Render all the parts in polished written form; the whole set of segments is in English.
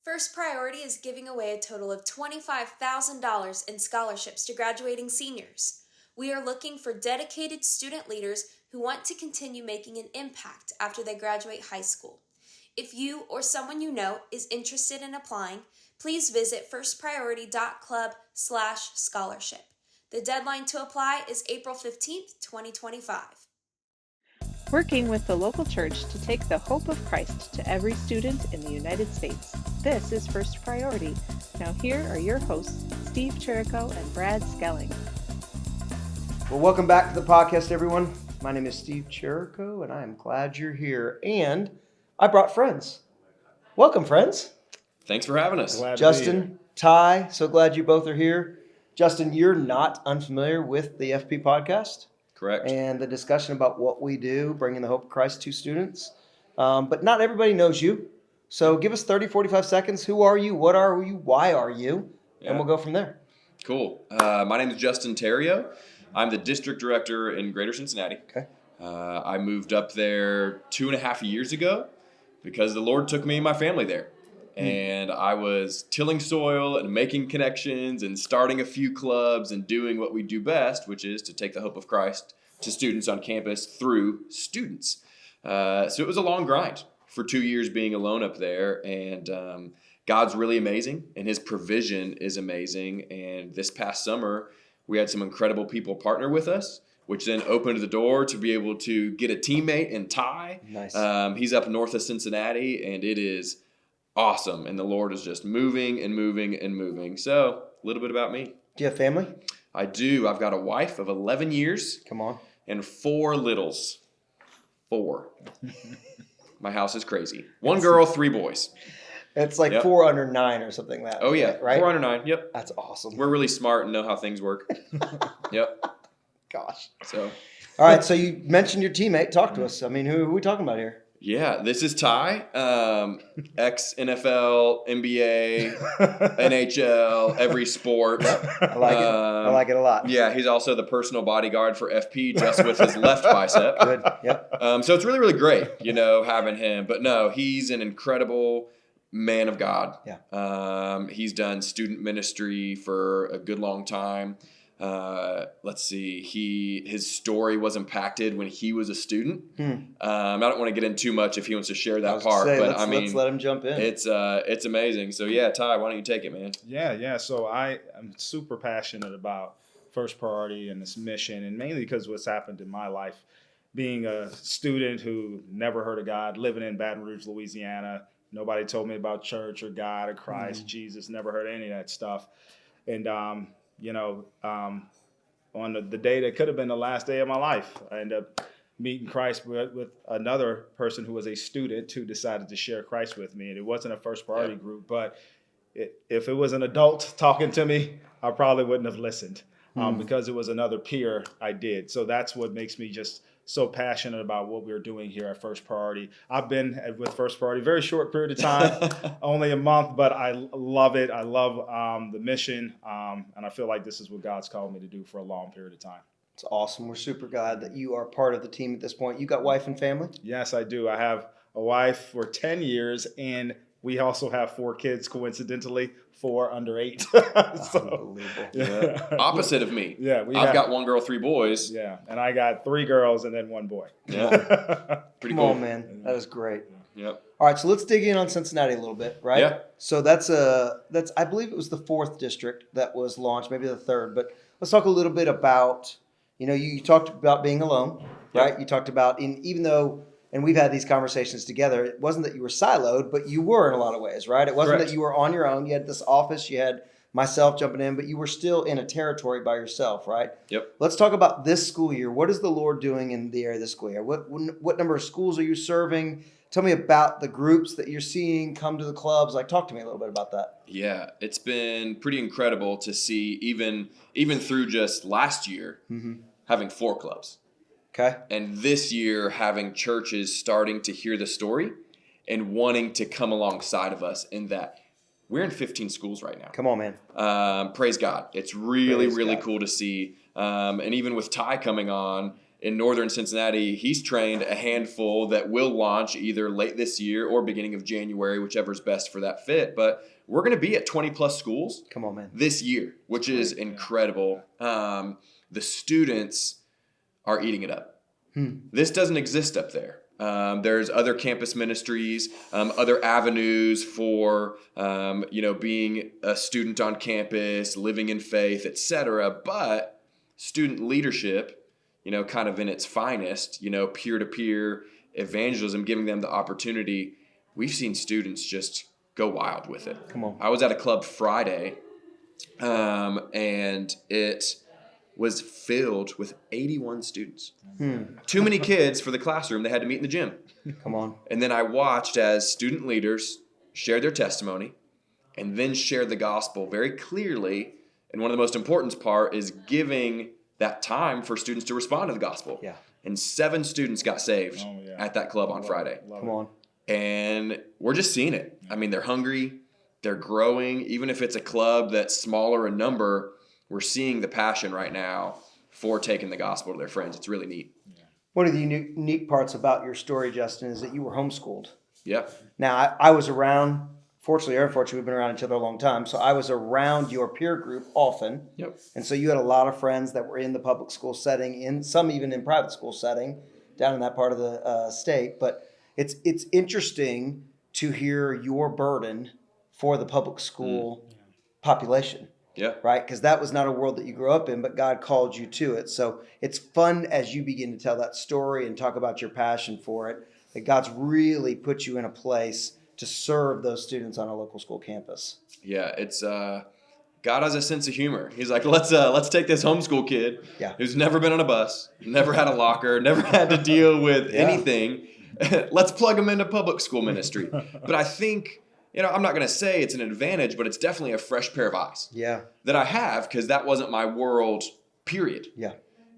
First Priority is giving away a total of $25,000 in scholarships to graduating seniors. We are looking for dedicated student leaders who want to continue making an impact after they graduate high school. If you or someone you know is interested in applying, please visit firstpriority.club/scholarship. The deadline to apply is April 15th, 2025. Working with the local church to take the hope of Christ to every student in the United States. This is First Priority. Now here are your hosts, Steve Cherrico and Brad Skelling. Well, welcome back to the podcast, everyone. My name is Steve Cherrico, and I am glad you're here. And I brought friends. Welcome, friends. Thanks for having us. Justin, Ty, so glad you both are here. Justin, you're not unfamiliar with the FP podcast. Correct. And the discussion about what we do, bringing the hope of Christ to students. But not everybody knows you. So give us 30, 45 seconds. Who are you? What are you? Why are you? Yeah. And we'll go from there. Cool. My name is Justin Theriot. I'm the District Director in Greater Cincinnati. Okay. I moved up there 2.5 years ago because the Lord took me and my family there. And I was tilling soil and making connections and starting a few clubs and doing what we do best, which is to take the hope of Christ to students on campus through students. So it was a long grind for 2 years being alone up there. And God's really amazing, and his provision is amazing. And this past summer, we had some incredible people partner with us, which then opened the door to be able to get a teammate in Ty. Nice. He's up north of Cincinnati, and it is awesome. And the Lord is just moving and moving and moving. So a little bit about me. Do you have family? I do. I've got a wife of 11 years. Come on. And 4 littles. 4. My house is crazy. 1 girl, 3 boys. It's like 4 under 9 or something like that. Oh, yeah. Right? 4 under 9. Yep. That's awesome. We're really smart and know how things work. Yep. Gosh. So. All right. So you mentioned your teammate. Talk to us. I mean, who are we talking about here? Yeah, this is Ty, ex-NFL, NBA, NHL, every sport. I like it. I like it a lot. Yeah, he's also the personal bodyguard for FP, just with his left bicep. Good, yep. So it's really, really great, having him. But no, he's an incredible man of God. Yeah. He's done student ministry for a good long time. Let's see. His story was impacted when he was a student. I don't want to get in too much if he wants to share that part, but let's let him jump in. It's amazing. So yeah, Ty, why don't you take it, man? Yeah. So I'm super passionate about First Priority and this mission, and mainly because what's happened in my life, being a student who never heard of God, living in Baton Rouge, Louisiana. Nobody told me about church or God or Christ, Jesus. Never heard any of that stuff, and on the day that could have been the last day of my life, I ended up meeting Christ with another person who was a student who decided to share Christ with me. And it wasn't a First Priority group, but if it was an adult talking to me, I probably wouldn't have listened because it was another peer I did. So that's what makes me just so passionate about what we're doing here at First Priority. I've been with First Priority a very short period of time, only a month, but I love it. I love the mission, and I feel like this is what God's called me to do for a long period of time. It's awesome. We're super glad that you are part of the team at this point. You got wife and family? Yes, I do. I have a wife for 10 years, and we also have 4 kids, coincidentally, 4 under 8. Unbelievable. Yeah. Opposite of me. Yeah, I've got 1 girl, 3 boys. Yeah, and I got 3 girls and then 1 boy. Yeah. Pretty cool. Come on, man. That is great. Yep. All right, so let's dig in on Cincinnati a little bit, right? Yeah. So that's I believe it was the 4th district that was launched, maybe the 3rd, but let's talk a little bit about, you talked about being alone, right? Yep. You talked about even though, and we've had these conversations together, it wasn't that you were siloed, but you were in a lot of ways, right? It wasn't Correct. that you were on your own. You had this office, you had myself jumping in, but you were still in a territory by yourself, right? Yep. Let's talk about this school year. What is the Lord doing in the area this school year? What number of schools are you serving? Tell me about the groups that you're seeing come to the clubs. Talk to me a little bit about that. Yeah, it's been pretty incredible to see even through just last year having 4 clubs. Okay. And this year having churches starting to hear the story and wanting to come alongside of us in that. We're in 15 schools right now. Come on, man. Praise God. It's really cool to see. And even with Ty coming on, in northern Cincinnati, he's trained a handful that will launch either late this year or beginning of January, whichever's best for that fit. But we're going to be at 20-plus schools Come on, man. this year, which is incredible. The students are eating it up. This doesn't exist up there. There's other campus ministries, other avenues for, being a student on campus, living in faith, etc. But student leadership, kind of in its finest, peer-to-peer evangelism, giving them the opportunity. We've seen students just go wild with it. Come on. I was at a club Friday, and it was filled with 81 students. Too many kids for the classroom. They had to meet in the gym. Come on. And then I watched as student leaders shared their testimony and then shared the gospel very clearly. And one of the most important part is giving that time for students to respond to the gospel. Yeah. And 7 students got saved at that club on Friday. Come on. And we're just seeing it. I mean, they're hungry. They're growing. Even if it's a club that's smaller in number, we're seeing the passion right now for taking the gospel to their friends. It's really neat. One of the unique parts about your story, Justin, is that you were homeschooled. Yep. Now, I was around, fortunately or unfortunately, we've been around each other a long time, so I was around your peer group often. Yep. And so you had a lot of friends that were in the public school setting, in some even in private school setting, down in that part of the state. But it's interesting to hear your burden for the public school population. Yeah. Right? Because that was not a world that you grew up in, but God called you to it. So it's fun as you begin to tell that story and talk about your passion for it, that God's really put you in a place to serve those students on a local school campus. Yeah, it's God has a sense of humor. He's like, let's take this homeschool kid who's never been on a bus, never had a locker, never had to deal with anything. Let's plug him into public school ministry. But I think, I'm not going to say it's an advantage, but it's definitely a fresh pair of eyes that I have, because that wasn't my world, period. Yeah.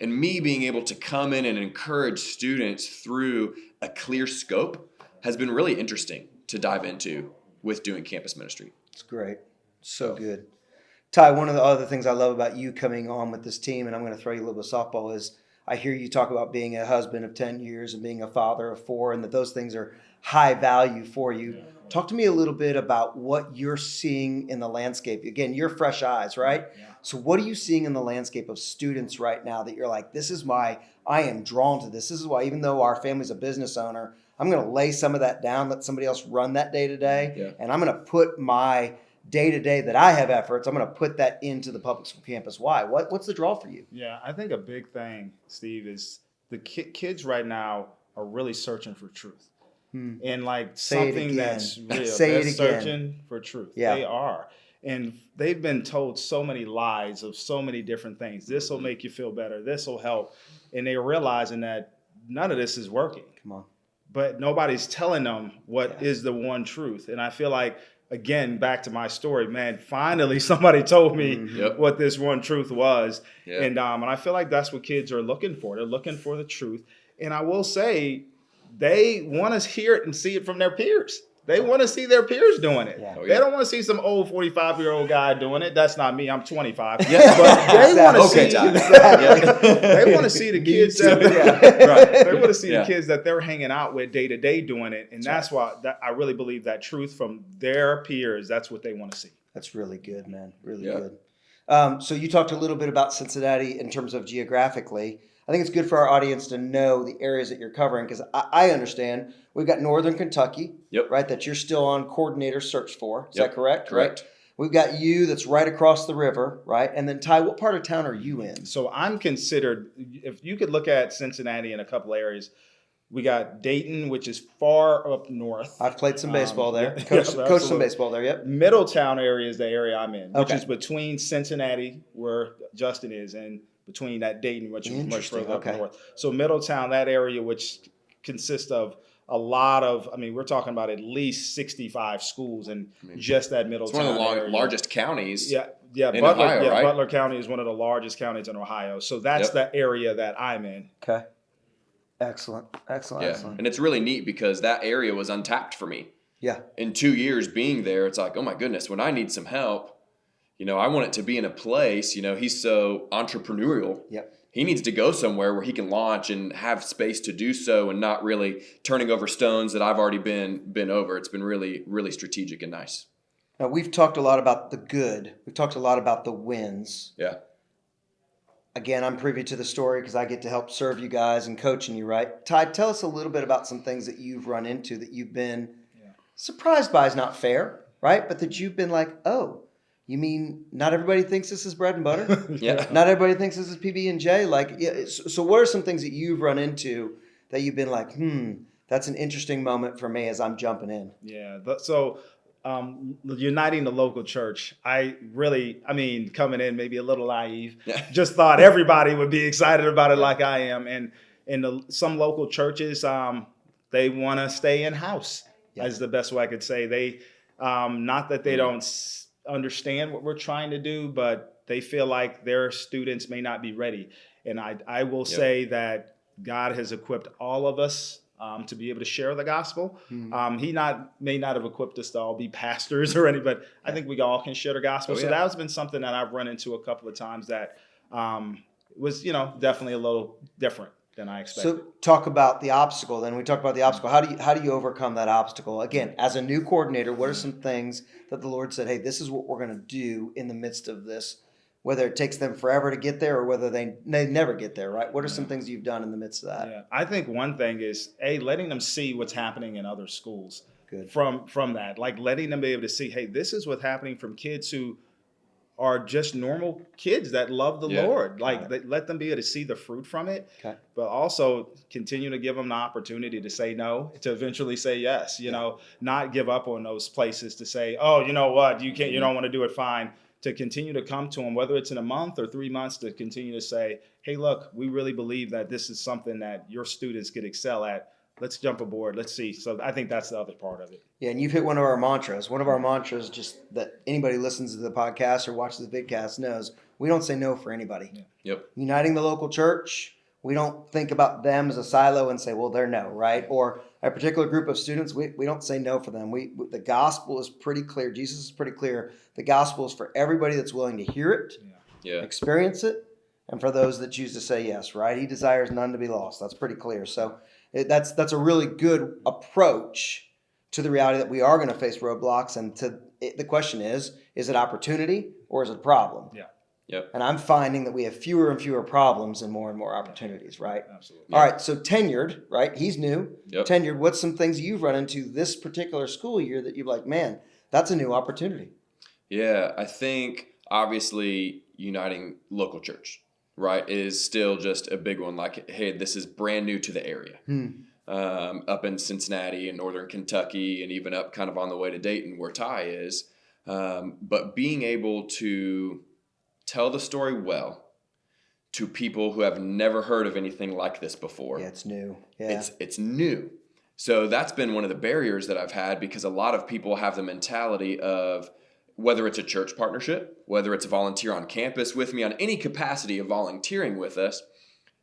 And me being able to come in and encourage students through a clear scope has been really interesting to dive into with doing campus ministry. It's great. So good. Ty, one of the other things I love about you coming on with this team, and I'm going to throw you a little bit of softball, is I hear you talk about being a husband of 10 years and being a father of 4, and that those things are high value for you. Yeah. Talk to me a little bit about what you're seeing in the landscape. Again, you're fresh eyes, right? Yeah. So what are you seeing in the landscape of students right now that you're like, this is why I am drawn to this. This is why, even though our family's a business owner, I'm going to lay some of that down, let somebody else run that day-to-day, and I'm going to put my day-to-day that I have efforts, I'm going to put that into the public school campus. Why? What's the draw for you? Yeah, I think a big thing, Steve, is the kids right now are really searching for truth. And like something that's real. They're searching for truth. Yeah. They are. And they've been told so many lies of so many different things. This will make you feel better. This will help. And they're realizing that none of this is working. Come on. But nobody's telling them what is the one truth. And I feel like, again, back to my story, man, finally somebody told me what this one truth was. Yep. And I feel like that's what kids are looking for. They're looking for the truth. And I will say, they want to hear it and see it from their peers. They want to see their peers doing it. Yeah. They don't want to see some old 45-year-old guy doing it. That's not me. I'm 25. Yeah. But they want to see. They want to see the kids. They want to see the kids that they're hanging out with day to day doing it, and that's why I really believe that truth from their peers. That's what they want to see. That's really good, man. Really good. So you talked a little bit about Cincinnati in terms of geographically. I think it's good for our audience to know the areas that you're covering, because I understand we've got Northern Kentucky, right, that you're still on coordinator search for. Is that correct? Correct. Right? We've got you that's right across the river, right? And then Ty, what part of town are you in? So I'm considered, if you could look at Cincinnati in a couple areas, we got Dayton, which is far up north. I've played some baseball there. Coached some baseball there, yep. Middletown area is the area I'm in, which is between Cincinnati, where Justin is, and between that Dayton, which is much further up north. So Middletown, that area, which consists of a lot of, we're talking about at least 65 schools in just that Middletown area. It's one of the largest counties in Butler, Ohio, right? Butler County is one of the largest counties in Ohio. So that's the area that I'm in. Okay. Excellent. And it's really neat because that area was untapped for me. Yeah. In 2 years being there, it's like, oh my goodness, when I need some help, I want it to be in a place, he's so entrepreneurial. Yep. he needs to go somewhere where he can launch and have space to do so and not really turning over stones that I've already been over. It's been really, really strategic and nice. Now, we've talked a lot about the good. We've talked a lot about the wins. Yeah. Again, I'm privy to the story because I get to help serve you guys and coaching you, right? Ty, tell us a little bit about some things that you've run into that you've been surprised by is not fair, right? But that you've been like, oh, you mean not everybody thinks this is bread and butter? Yeah. Not everybody thinks this is PB&J? Like, yeah, so what are some things that you've run into that you've been like, that's an interesting moment for me as I'm jumping in? Yeah. So uniting the local church, coming in maybe a little naive, just thought everybody would be excited about it like I am. And in some local churches, they want to stay in-house. Is the best way I could say. They, not that they don't understand what we're trying to do, but they feel like their students may not be ready. And I will say that God has equipped all of us to be able to share the gospel. He may not have equipped us to all be pastors or anything, but I think we all can share the gospel. So that has been something that I've run into a couple of times that was, definitely a little different than I expected. So talk about the obstacle. Then we talked about the obstacle. How do you overcome that obstacle? Again, as a new coordinator, what are some things that the Lord said, hey, this is what we're going to do in the midst of this, whether it takes them forever to get there or whether they never get there, right? What are some things you've done in the midst of that? Yeah, I think one thing is, letting them see what's happening in other schools. Good. From that, like letting them be able to see, hey, this is what's happening from kids who are just normal kids that love the Lord. Like let them be able to see the fruit from it, but also continue to give them the opportunity to say no, to eventually say yes, not give up on those places to say, oh, you know what, you can't, you don't want to do it, fine. To continue to come to them, whether it's in a month or 3 months, to continue to say, hey, look, we really believe that this is something that your students could excel at. Let's jump aboard. Let's see. So I think that's the other part of it. Yeah, and you've hit one of our mantras. One of our mantras, just that anybody who listens to the podcast or watches the vidcast knows, we don't say no for anybody. Yeah. Yep. Uniting the local church, we don't think about them as a silo and say, well, they're no, right? Or a particular group of students, we don't say no for them. The gospel is pretty clear. Jesus is pretty clear. The gospel is for everybody that's willing to hear it, experience it, and for those that choose to say yes, right? He desires none to be lost. That's pretty clear. So that's a really good approach to the reality that we are going to face roadblocks. And the question is it opportunity or is it a problem? Yeah. Yep. And I'm finding that we have fewer and fewer problems and more opportunities, right? Absolutely. All right, so tenured, right? He's new. Yep. Tenured, what's some things you've run into this particular school year that you're like, man, that's a new opportunity? Yeah, I think obviously uniting local church, right, is still just a big one. Like, hey, this is brand new to the area. Up in Cincinnati and northern Kentucky and even up kind of on the way to Dayton where Ty is. But being able to tell the story well to people who have never heard of anything like this before. Yeah, it's new. Yeah. It's new. So that's been one of the barriers that I've had because a lot of people have the mentality of whether it's a church partnership, whether it's a volunteer on campus with me on any capacity of volunteering with us,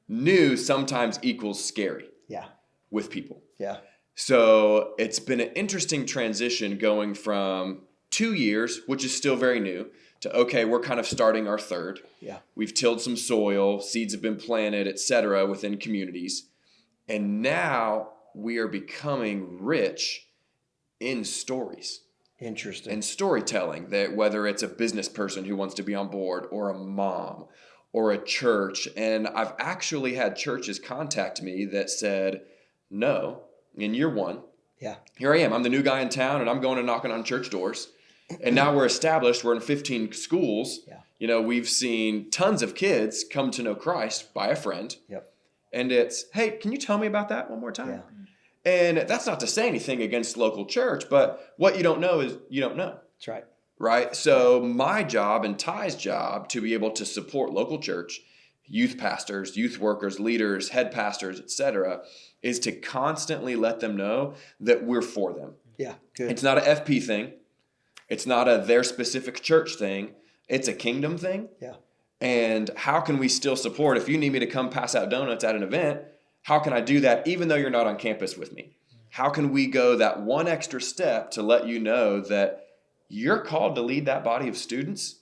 new sometimes equals scary. Yeah. With people. Yeah. So it's been an interesting transition going from 2 years, which is still very new, to, okay, we're kind of starting our third. Yeah. We've tilled some soil, seeds have been planted, etc., within communities. And now we are becoming rich in stories. Interesting. And storytelling, that whether it's a business person who wants to be on board or a mom or a church. And I've actually had churches contact me that said, no, in year one, here I am. I'm the new guy in town and I'm going and knocking on church doors. And now we're established. We're in 15 schools. Yeah. We've seen tons of kids come to know Christ by a friend. Yep. And it's, hey, can you tell me about that one more time? Yeah. And that's not to say anything against local church, but what you don't know is you don't know. That's right. Right? So my job and Ty's job to be able to support local church, youth pastors, youth workers, leaders, head pastors, etc., is to constantly let them know that we're for them. Yeah, good. It's not a FP thing. It's not a their specific church thing. It's a kingdom thing. Yeah. And how can we still support? If you need me to come pass out donuts at an event, how can I do that even though you're not on campus with me? How can we go that one extra step to let you know that you're called to lead that body of students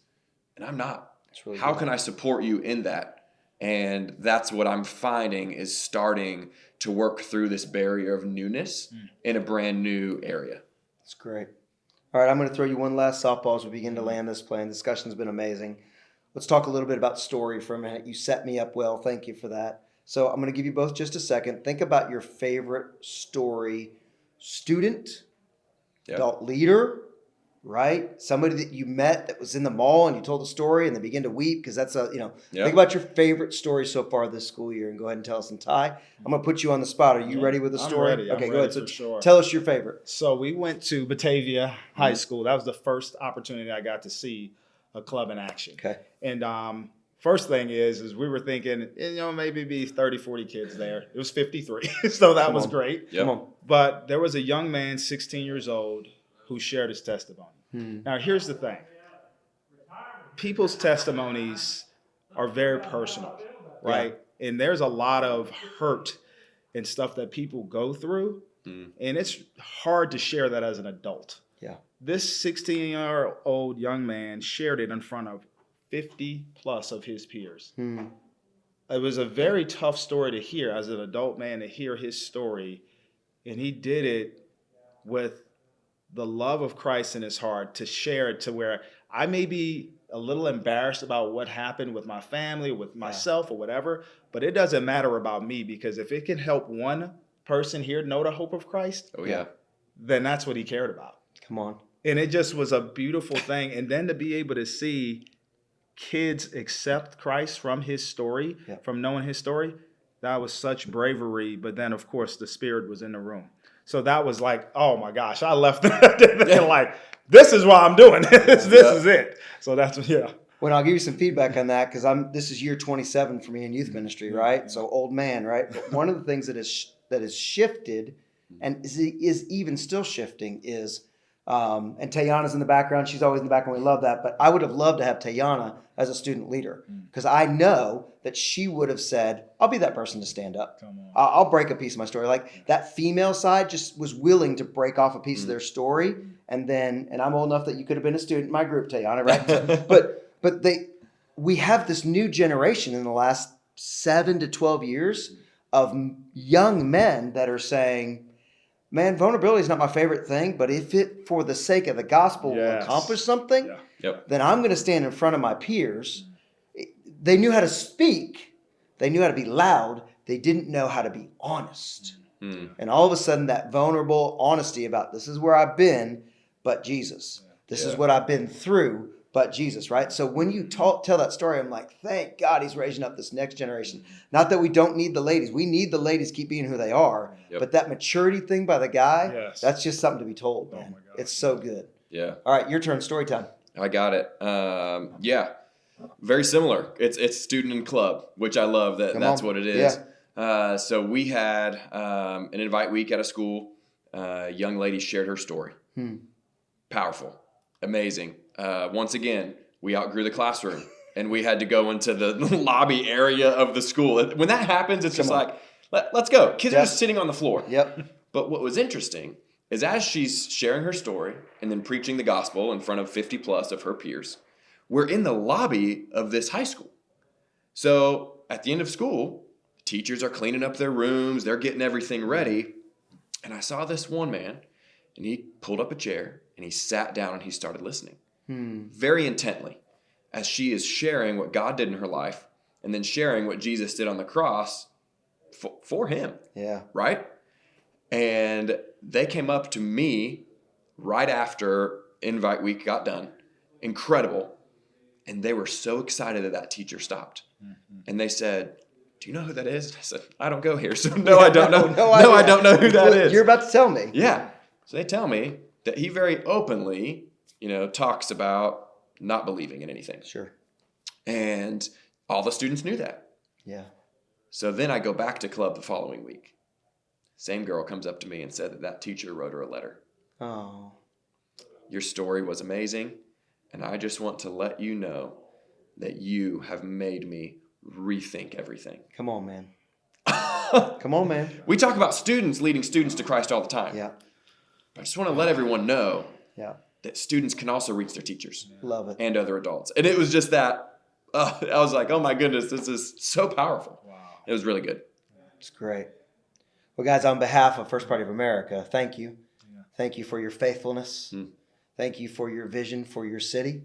and I'm not? Really how good. can I support you in that? And that's what I'm finding is starting to work through this barrier of newness in a brand new area. That's great. All right, I'm going to throw you one last softball as we begin to land this plane. Discussion's been amazing. Let's talk a little bit about story for a minute. You set me up well. Thank you for that. So I'm going to give you both just a second. Think about your favorite story student, adult leader, right? Somebody that you met that was in the mall and you told a story and they begin to weep because that's think about your favorite story so far this school year and go ahead and tell us. And Ty, I'm going to put you on the spot. Are you ready with the story? I'm ready. Okay, I'm go ready ahead. So for sure. tell us your favorite. So we went to Batavia High School. That was the first opportunity I got to see a club in action. Okay. And first thing is we were thinking, maybe be 30, 40 kids there. It was 53, so that was great. Yep. Come on. But there was a young man, 16 years old, who shared his testimony. Now, here's the thing. People's testimonies are very personal, right? Yeah. And there's a lot of hurt and stuff that people go through, and it's hard to share that as an adult. Yeah. This 16-year-old young man shared it in front of 50 plus of his peers. It was a very tough story to hear as an adult man, to hear his story, and he did it with the love of Christ in his heart, to share it to where I may be a little embarrassed about what happened with my family, with myself or whatever, but it doesn't matter about me, because if it can help one person here know the hope of Christ, then that's what he cared about. Come on. And it just was a beautiful thing. And then to be able to see kids accept Christ from his story, from knowing his story, that was such bravery. But then, of course, the Spirit was in the room. So that was like, oh my gosh, I left like, this is what I'm doing. This is it. So that's, Well, I'll give you some feedback on that, because this is year 27 for me in youth ministry, right? So old man, right? But one of the things that is shifted and is even still shifting is, and Tayana's in the background. She's always in the background. We love that. But I would have loved to have Tayana as a student leader, because I know that she would have said, I'll be that person to stand up. I'll break a piece of my story. Like that female side just was willing to break off a piece of their story. And I'm old enough that you could have been a student in my group, Tayana, right? but we have this new generation in the last 7 to 12 years of young men that are saying, man, vulnerability is not my favorite thing, but if it, for the sake of the gospel, will accomplish something, then I'm going to stand in front of my peers. They knew how to speak. They knew how to be loud. They didn't know how to be honest. And all of a sudden, that vulnerable honesty about this is where I've been, but Jesus. This is what I've been through, but Jesus, right? So when you tell that story, I'm like, thank God he's raising up this next generation. Not that we don't need the ladies. We need the ladies to keep being who they are. But that maturity thing by the guy, that's just something to be told, man. It's so good. Yeah. All right, your turn. Story time. I got it. Very similar. It's student and club, which I love. That's what it is. So we had an invite week at a school. A young lady shared her story. Powerful. Amazing. Once again, we outgrew the classroom and we had to go into the lobby area of the school. When that happens, it's just like, let's go. Kids are just sitting on the floor. But what was interesting is as she's sharing her story and then preaching the gospel in front of 50 plus of her peers, we're in the lobby of this high school. So at the end of school, teachers are cleaning up their rooms. They're getting everything ready. And I saw this one man, and he pulled up a chair and he sat down and he started listening very intently as she is sharing what God did in her life and then sharing what Jesus did on the cross for him. Right? And they came up to me right after Invite Week got done. Incredible. And they were so excited that teacher stopped. And they said, do you know who that is? And I said, I don't go here. So no, I don't know. I don't know who that is. You're about to tell me. Yeah. So they tell me that he very openly, talks about not believing in anything. Sure. And all the students knew that. So then I go back to club the following week. Same girl comes up to me and said that teacher wrote her a letter. Oh. Your story was amazing, and I just want to let you know that you have made me rethink everything. Come on, man. Come on, man. We talk about students leading students to Christ all the time. Yeah. But I just want to let everyone know that students can also reach their teachers. Love it. And other adults. And it was just that I was like, oh my goodness, this is so powerful. Wow. It was really good. It's great. Well, guys, on behalf of First Party of America, thank you. Yeah. Thank you for your faithfulness. Thank you for your vision for your city.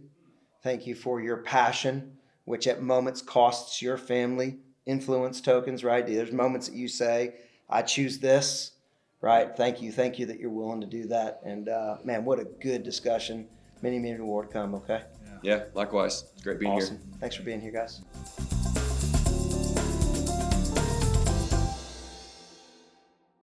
Thank you for your passion, which at moments costs your family influence tokens, right? There's moments that you say, I choose this, right? Thank you that you're willing to do that. And man, what a good discussion. Many more to come, okay? Yeah, likewise. It's great being Awesome. here. Thanks for being here, guys.